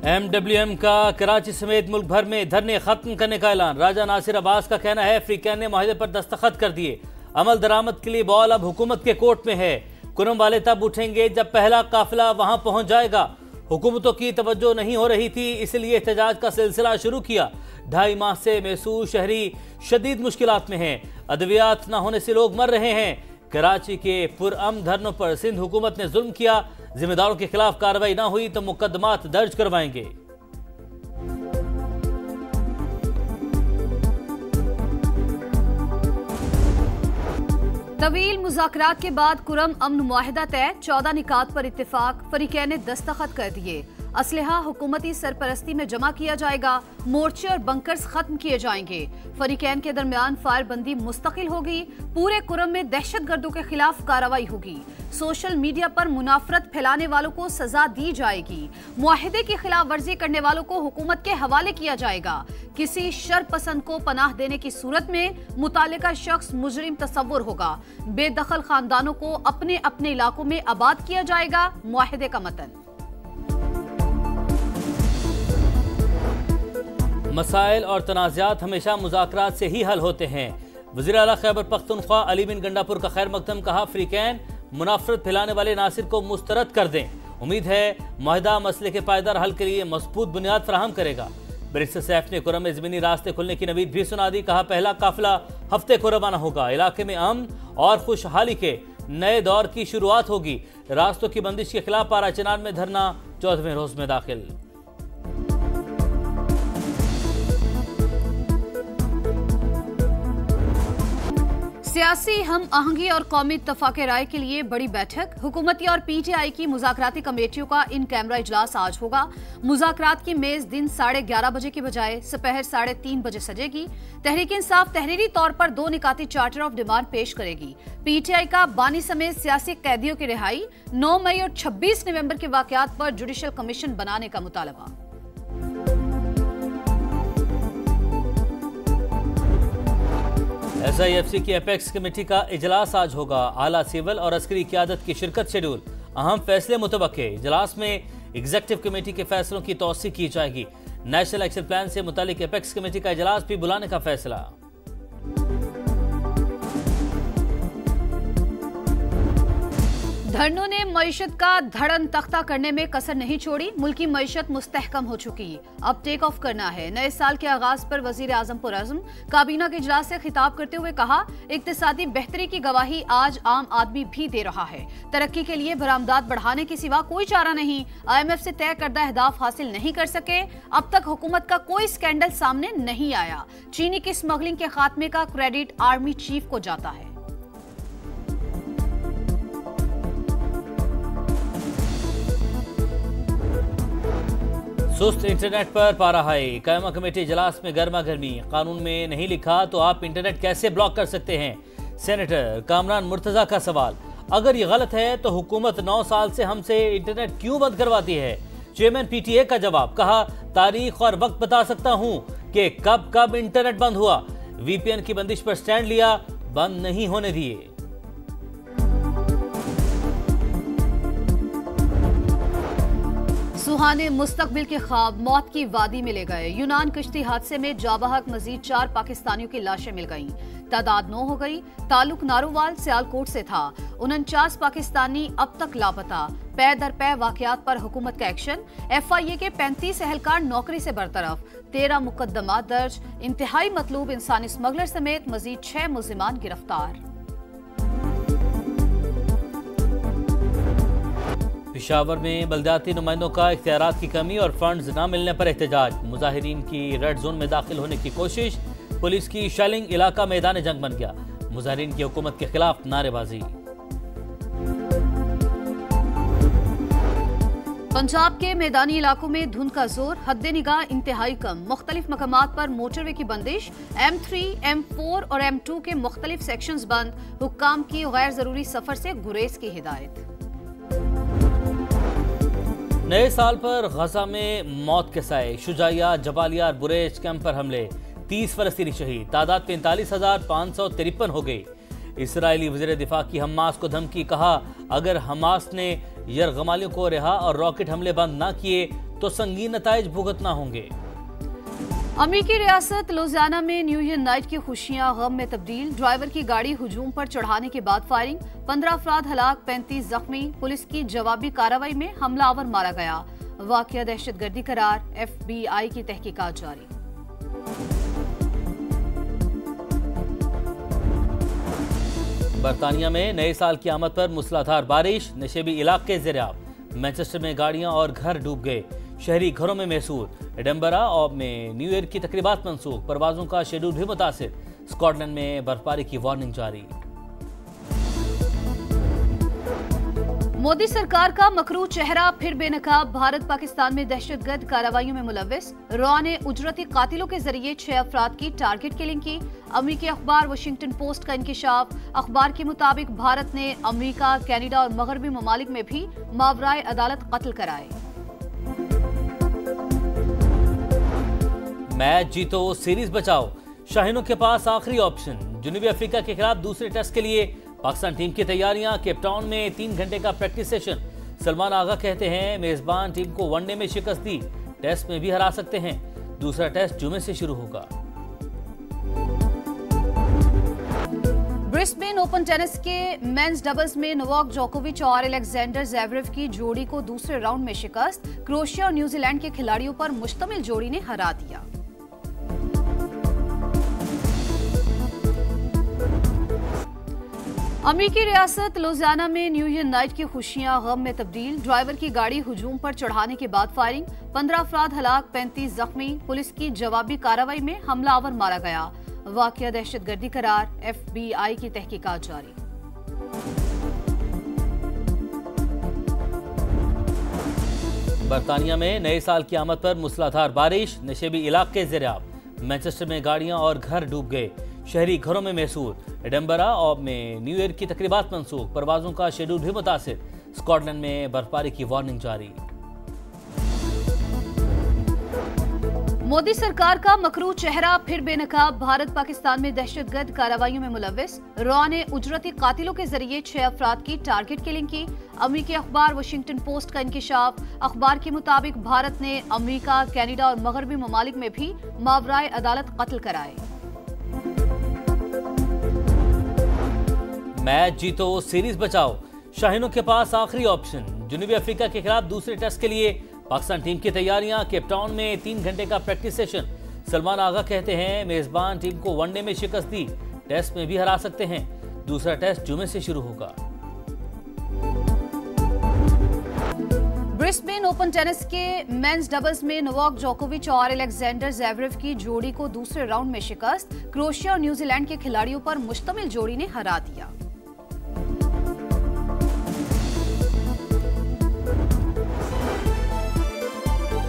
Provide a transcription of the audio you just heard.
MWM का कराची समेत मुल्क भर में धरने खत्म करने का ऐलान। राजा नासिर अब्बास का कहना है अफ्रीकन ने माहिदे पर दस्तखत कर दिए। अमल दरामद के लिए बॉल अब हुकूमत के कोर्ट में है। कुरम वाले तब उठेंगे जब पहला काफिला वहां पहुंच जाएगा। हुकूमतों की तवज्जो नहीं हो रही थी, इसलिए एहतजाज का सिलसिला शुरू किया। 2.5 माह से मैसूर शहरी शदीद मुश्किलात में हैं। अद्वियात न होने से लोग मर रहे हैं। कराची के पुरअमन धरनों पर सिंध हुकूमत ने जुल्म किया। जिम्मेदारों के खिलाफ कार्रवाई न हुई तो मुकदमात दर्ज करवाएंगे। तवील मुज़ाकरात के बाद कुरम अमन मुआहिदा तय। 14 निकात पर इत्तेफाक। फरीकैन ने दस्तखत कर दिए। असलहा हुकूमती सरपरस्ती में जमा किया जाएगा। मोर्चे और बंकर्स खत्म किए जाएंगे। फरीकैन के दरमियान फायरबंदी मुस्तकिल होगी। पूरे कुरम में दहशतगर्दों के खिलाफ कार्रवाई होगी। सोशल मीडिया पर मुनाफरत फैलाने वालों को सजा दी जाएगी। मुआहिदे की खिलाफ वर्जी करने वालों को हुकूमत के हवाले किया जाएगा। किसी शरपसंद को पनाह देने की सूरत में मुतालिका शख्स मुजरिम तस्वुर होगा। बेदखल खानदानों को अपने अपने इलाकों में आबाद किया जाएगा। मुआहिदे का मतन। मसाइल और तनाज़ात हमेशा मुज़ाकरात से ही हल होते हैं। वज़ीर आला खैबर पख्तूनख्वा अली बिन गंडापुर का खैर मकदम कहा अफ्रीकन मुनाफरत फैलाने वाले नासिर को मुस्तरद कर दें। उम्मीद है मुआहिदा मसले के पायदार हल के लिए मजबूत बुनियाद फराहम करेगा। बैरिस्टर सैफ ने कुरम में ज़मीनी रास्ते खुलने की नवीद भी सुना दी। कहा पहला काफिला हफ्ते को रवाना होगा। इलाके में अमन और खुशहाली के नए दौर की शुरुआत होगी। रास्तों की बंदिश के खिलाफ पारा चिनार में धरना 14वें रोज में दाखिल। सियासी हम आहंगी और कौमी इत्तफाक राय के लिए बड़ी बैठक। हुकूमती और PTI की मुज़ाकराती कमेटियों का इन कैमरा इजलास आज होगा। मुज़ाकरात की मेज दिन 11:30 बजे की बजाय दोपहर 3:30 बजे सजेगी। तहरीक इंसाफ तहरीरी तौर पर 2 निकाती चार्टर ऑफ डिमांड पेश करेगी। PTI का बानी समेत सियासी कैदियों की रिहाई, 9 मई और 26 नवंबर के वाकयात पर जुडिशल कमीशन बनाने का मुतालबा। SIFC की एपेक्स कमेटी का इजलास आज होगा। आला सिविल और अस्करी क़यादत की शिरकत शेड्यूल। अहम फैसले मुतवक्के। इजलास में एग्जीक्यूटिव कमेटी के फैसलों की तौसी की जाएगी। नेशनल एक्शन प्लान से मुतालिक एपेक्स कमेटी का इजलास भी बुलाने का फैसला। धरनों ने मईशत का धड़न तख्ता करने में कसर नहीं छोड़ी। मुल्की मईशत मुस्तहकम हो चुकी। अब टेक ऑफ करना है। नए साल के आगाज पर वजीर आजम पुरअज़्म काबीना के इजलास से खिताब करते हुए कहा इक्तिसादी बेहतरी की गवाही आज आम आदमी भी दे रहा है। तरक्की के लिए बरामदात बढ़ाने के सिवा कोई चारा नहीं। IMF से तय करदा अहदाफ हासिल नहीं कर सके। अब तक हुकूमत का कोई स्कैंडल सामने नहीं आया। चीनी की स्मगलिंग के खात्मे का क्रेडिट आर्मी चीफ को जाता है। सुस्त इंटरनेट पर पारा हाई। कायमा कमेटी इजलास में गर्मा गर्मी। कानून में नहीं लिखा तो आप इंटरनेट कैसे ब्लॉक कर सकते हैं? सेनेटर कामरान मुर्तजा का सवाल। अगर ये गलत है तो हुकूमत 9 साल से हमसे इंटरनेट क्यों बंद करवाती है? चेयरमैन PTA का जवाब। कहा तारीख और वक्त बता सकता हूं कि कब कब इंटरनेट बंद हुआ। VPN की बंदिश पर स्टैंड लिया, बंद नहीं होने दिए। सुहाने मुस्तकबिल के ख्वाब मौत की वादी में ले गए। यूनान कश्ती हादसे में जाबहक मजीद 4 पाकिस्तानियों की लाशें मिल गईं। तादाद 9 हो गई। ताल्लुक नारोवाल सियालकोट से था। 49 पाकिस्तानी अब तक लापता। पै दर पै वाकयात पर हुकूमत का एक्शन। FIA के 35 एहलकार नौकरी से बरतरफ। 13 मुकदमात दर्ज। इंतहाई मतलूब इंसानी स्मगलर समेत मजीद 6 मुल्जिमान गिरफ्तार। पेशावर में बल्दियाती नुमाइंदों का इख्तियारात की कमी और फंड्स न मिलने पर एहतजाज। मुजाहिरीन की रेड जोन में दाखिल होने की कोशिश। पुलिस की शेलिंग इलाका मैदान जंग बन गया। मुजाहिरीन की हुकूमत के खिलाफ नारेबाजी। पंजाब के मैदानी इलाकों में धुंध का जोर। हद निगाह इंतहाई कम। मुख्तलिफ मकामात पर मोटरवे की बंदिश। M3, M4 और M2 के मुख्तलिफ सेक्शंस बंद। हुक्काम की गैर जरूरी सफर से गुरेज की हिदायत। नए साल पर गजा में मौत के साए। शुजाइया, जबालिया और बुरेज कैंप पर हमले। 30 फलस्तीनी शहीद। तादाद 45,553 हो गई। इसराइली वज़ीर दिफा की हमास को धमकी। कहा अगर हमास ने यरगमालियों को रिहा और रॉकेट हमले बंद न किए तो संगीन नताइज भुगतना होंगे। अमेरिकी रियासत लुजियाना में न्यू ईयर नाइट की खुशियां गम में तब्दील। ड्राइवर की गाड़ी हुजूम पर चढ़ाने के बाद फायरिंग, 15 अफराद हलाक, 35 जख्मी। पुलिस की जवाबी कार्रवाई में हमलावर मारा गया। वाकया दहशतगर्दी करार, FBI की तहकीकात जारी। बरतानिया में नए साल की आमद पर मूसलाधार बारिश, नशेबी इलाके ज़ेर-ए-आब। मैनचेस्टर में गाड़ियां और घर डूब गए, शहरी घरों में महसूर। एडिनबरा में न्यू ईयर की तकरीबात मंसूख, परवाजों का शेड्यूल भी मुतासिर। स्कॉटलैंड में बर्फबारी की वार्निंग जारी। मोदी सरकार का मकरू चेहरा फिर बेनकाब। भारत पाकिस्तान में दहशतगर्द कार्रवाइयों में मुलव्विस। रॉ ने उजरती कातिलों के जरिए 6 अफराद की टारगेट किलिंग की। अमेरिकी अखबार वाशिंगटन पोस्ट का इंकिशाफ। अखबार के मुताबिक भारत ने अमेरिका, कनाडा और मगरबी ममालिक में भी मावराए अदालत कत्ल कराए। मैच जीतो सीरीज बचाओ, शाहीनों के पास आखिरी ऑप्शन। जनूबी अफ्रीका के खिलाफ दूसरे टेस्ट के लिए पाकिस्तान टीम की तैयारियां। केपटाउन में 3 घंटे का प्रैक्टिस सेशन। सलमान आगा कहते हैं मेजबान टीम को वनडे में शिकस्त दी, टेस्ट में भी हरा सकते हैं। दूसरा टेस्ट जुमे से शुरू होगा। ब्रिस्बेन ओपन टेनिस के मेंस डबल्स में नोवाक जोकोविच और अलेक्जेंडर ज़वेरेव की जोड़ी को दूसरे राउंड में शिकस्त। क्रोएशिया और न्यूजीलैंड के खिलाड़ियों पर मुश्तमिल जोड़ी ने हरा दिया। अमेरिकी रियासत लुजियाना में न्यू ईयर नाइट की खुशियां गम में तब्दील। ड्राइवर की गाड़ी हुजूम पर चढ़ाने के बाद फायरिंग, 15 अफराद हलाक, 35 जख्मी। पुलिस की जवाबी कार्रवाई में हमलावर मारा गया। वाकया दहशतगर्दी करार, FBI की तहकीकात जारी। बरतानिया में नए साल की आमद पर मूसलाधार बारिश, नशेबी इलाके ज़ेर-ए-आब। मैनचेस्टर में गाड़ियां और घर डूब गए, शहरी घरों में महसूर। एडिनबरा में न्यू ईयर की तकरीबात मंसूख, परवाजों का शेड्यूल भी मुतासिर। स्कॉटलैंड में बर्फबारी की वार्निंग जारी। मोदी सरकार का मकरू चेहरा फिर बेनकाब। भारत पाकिस्तान में दहशतगर्द कार्रवाइयों में मुलव्विस। रॉ ने उजरती कातिलों के जरिए 6 अफराद की टारगेट किलिंग की। अमेरिकी अखबार वाशिंगटन पोस्ट का इंकिशाफ। अखबार के मुताबिक भारत ने अमेरिका, कनाडा और मगरबी ममालिक में भी मावराए अदालत कत्ल कराए। मैच जीतो सीरीज बचाओ, शाहीनों के पास आखिरी ऑप्शन। जनूबी अफ्रीका के खिलाफ दूसरे टेस्ट के लिए पाकिस्तान टीम की तैयारियां। केपटाउन में 3 घंटे का प्रैक्टिस सेशन। सलमान आगा कहते हैं मेजबान टीम को वनडे में शिकस्त दी, टेस्ट में भी हरा सकते हैं। दूसरा टेस्ट जुमे से शुरू होगा। ब्रिस्बेन ओपन टेनिस के मेंस डबल्स में नोवाक जोकोविच और अलेक्जेंडर ज़वेरेव की जोड़ी को दूसरे राउंड में शिकस्त। क्रोएशिया और न्यूजीलैंड के खिलाड़ियों पर मुश्तमिल जोड़ी ने हरा दिया।